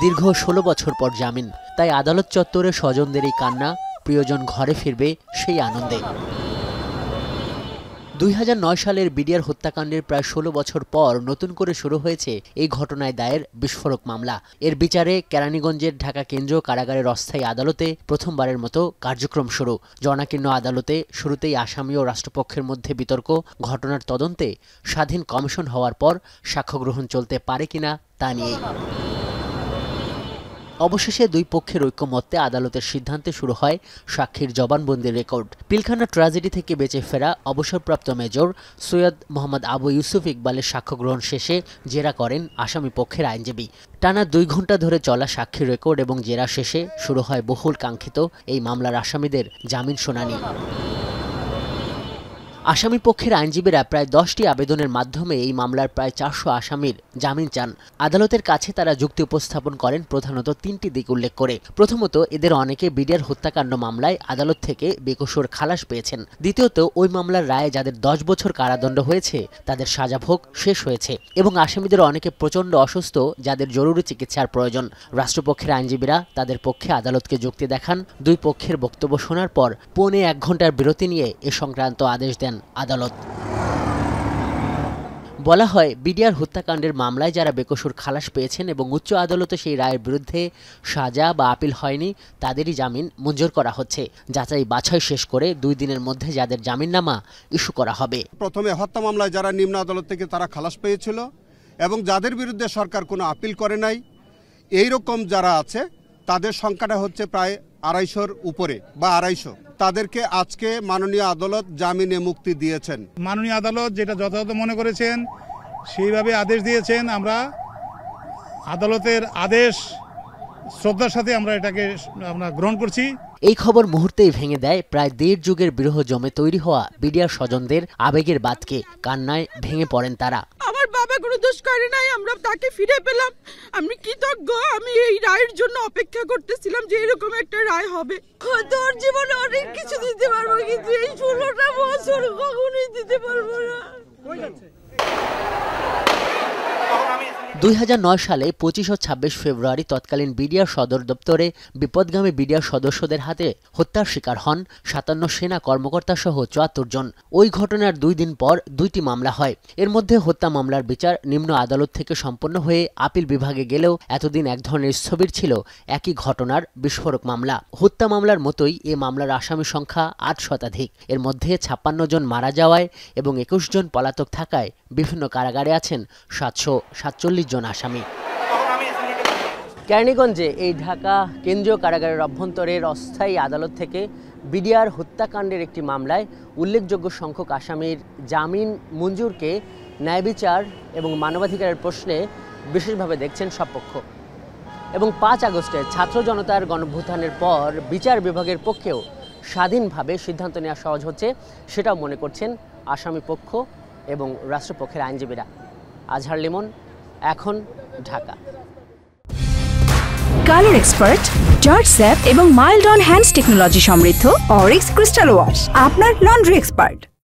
দীর্ঘ ১৬ বছর পর জামিন, তাই আদালত চত্বরে স্বজনদের এই কান্না, প্রিয়জন ঘরে ফিরবে সেই আনন্দে। ২০০৯ সালের বিডিআর হত্যাকাণ্ডের প্রায় ১৬ বছর পর নতুন করে শুরু হয়েছে এই ঘটনায় দায়ের বিস্ফোরক মামলা। এর বিচারে কেরানীগঞ্জের ঢাকা কেন্দ্রীয় কারাগারের অস্থায়ী আদালতে প্রথমবারের মতো কার্যক্রম শুরু। জনাকীর্ণ আদালতে শুরুতেই আসামি ও রাষ্ট্রপক্ষের মধ্যে বিতর্ক, ঘটনার তদন্তে স্বাধীন কমিশন হওয়ার পর সাক্ষ্য গ্রহণ চলতে পারে কিনা তা নিয়েই। অবশেষে দুই পক্ষের ঐক্যমত্যে আদালতের সিদ্ধান্তে শুরু হয় সাক্ষীর জবানবন্দির রেকর্ড। পিলখানা ট্র্যাজেডি থেকে বেঁচে ফেরা অবসরপ্রাপ্ত মেজর সৈয়দ মোহাম্মদ আবু ইউসুফ ইকবালের সাক্ষ্য গ্রহণ শেষে জেরা করেন আসামি পক্ষের আইনজীবী। টানা ২ ঘণ্টা ধরে চলা সাক্ষীর রেকর্ড এবং জেরা শেষে শুরু হয় বহুল কাঙ্ক্ষিত এই মামলার আসামিদের জামিন শুনানি। আসামি পক্ষের আইনজীবীরা প্রায় ১০টি আবেদনের মাধ্যমে এই মামলার প্রায় ৪০০ আসামির জামিন চান। আদালতের কাছে তারা যুক্তি উপস্থাপন করেন প্রধানত ৩টি দিক উল্লেখ করে। প্রথমত, এদের অনেকে বিডিআর হত্যাকাণ্ড মামলায় আদালত থেকে বেকসুর খালাস পেয়েছেন। দ্বিতীয়ত, ওই মামলার রায়ে যাদের ১০ বছর কারাদণ্ড হয়েছে তাদের সাজাভোগ শেষ হয়েছে এবং আসামিদের অনেকে প্রচণ্ড অসুস্থ, যাদের জরুরি চিকিৎসার প্রয়োজন। রাষ্ট্রপক্ষের আইনজীবীরা তাদের পক্ষে আদালতকে যুক্তি দেখান। দুই পক্ষের বক্তব্য শোনার পর পৌনে ১ ঘণ্টার বিরতি নিয়ে এ সংক্রান্ত আদেশ দেন আদালত। বলা হয়, বিডিআর হত্যাকাণ্ডের মামলায় যারা বেকসুর খালাস পেয়েছেন এবং উচ্চ আদালতে সেই রায়ের বিরুদ্ধে সাজা বা আপিল হয়নি, তাদেরই জামিন মঞ্জুর করা হচ্ছে। যাচাই বাছাই শেষ করে ২ দিনের মধ্যে যাদের জামিননামা ইস্যু করা হবে। প্রথমে হত্যা মামলায় যারা নিম্ন আদালত থেকে তারা খালাস পেয়েছিল এবং যাদের বিরুদ্ধে সরকার কোনো আপিল করে নাই, এই রকম যারা আছে তাদের সংখ্যাটা হচ্ছে প্রায় ২৫০-র উপরে বা ২৫০। তাদেরকে আজকে মাননীয় আদালত জামিনে মুক্তি দিয়েছেন। মাননীয় আদালত যেটা যথাযথ মনে করেছেন সেইভাবে আদেশ দিয়েছেন। আমরা আদালতের আদেশ শ্রদ্ধার সাথে আমরা এটাকে গ্রহণ করছি। এই খবর মুহূর্তেই ভেঙে দেয় প্রায় ১.৫ যুগের বিরহ জমে তৈরি হওয়া বিডিআর স্বজনদের আবেগের বাঁধকে। কান্নায় ভেঙে পড়েন তারা। আমার বাবা কোনো দোষ করে নাই, আমরা তাকে ফিরে পেলাম। আমি কৃতজ্ঞ। আমি এই রায়ের জন্য অপেক্ষা করতেছিলাম যে এরকম একটা রায় হবে। তোর জীবনে অনেক কিছু দিতে পারবো, কিন্তু এই ১৬টা বছর কখনোই দিতে পারবো না। ২০০৯ সালে ২৫ ও ২৬ ফেব্রুয়ারি তৎকালীন বিডিআর সদর দপ্তরে বিপদগামী বিডিআর সদস্যদের হাতে হত্যার শিকার হন ৫৭ সেনা কর্মকর্তা সহ ৭৪ জন। ওই ঘটনার ২ দিন পর ২টি মামলা হয়। এর মধ্যে হত্যা মামলার বিচার নিম্ন আদালত থেকে সম্পন্ন হয়ে আপিল বিভাগে গেলেও এতদিন এক ধরনের স্থবির ছিল একই ঘটনার বিস্ফোরক মামলা। হত্যা মামলার মতোই এ মামলার আসামি সংখ্যা ৮ শতাধিক। এর মধ্যে ৫৬ জন মারা যাওয়ায় এবং ২১ জন পলাতক থাকায় বিভিন্ন কারাগারে আছেন ৭৪৭ জন আসামি। কেরানীগঞ্জে এই ঢাকা কেন্দ্রীয় কারাগারের অভ্যন্তরের অস্থায়ী আদালত থেকে বিডিআর হত্যাকাণ্ডের একটি মামলায় উল্লেখযোগ্য সংখ্যক আসামির জামিন মঞ্জুরকে ন্যায় বিচার এবং মানবাধিকারের প্রশ্নে বিশেষভাবে দেখছেন সব পক্ষ। এবং ৫ আগস্টের ছাত্র জনতার গণঅভ্যুত্থানের পর বিচার বিভাগের পক্ষেও স্বাধীনভাবে সিদ্ধান্ত নেওয়া সহজ হচ্ছে, সেটাও মনে করছেন আসামি পক্ষ এবং রাষ্ট্রপক্ষের আইনজীবীরা। আজহার লিমন, এখন, Dhaka. Colour expert, George sap এবং মাইল্ড অন হ্যান্ডস টেকনোলজি সমৃদ্ধ অরিক্স ক্রিস্টাল ওয়াশ আপনার লন্ড্রি এক্সপার্ট।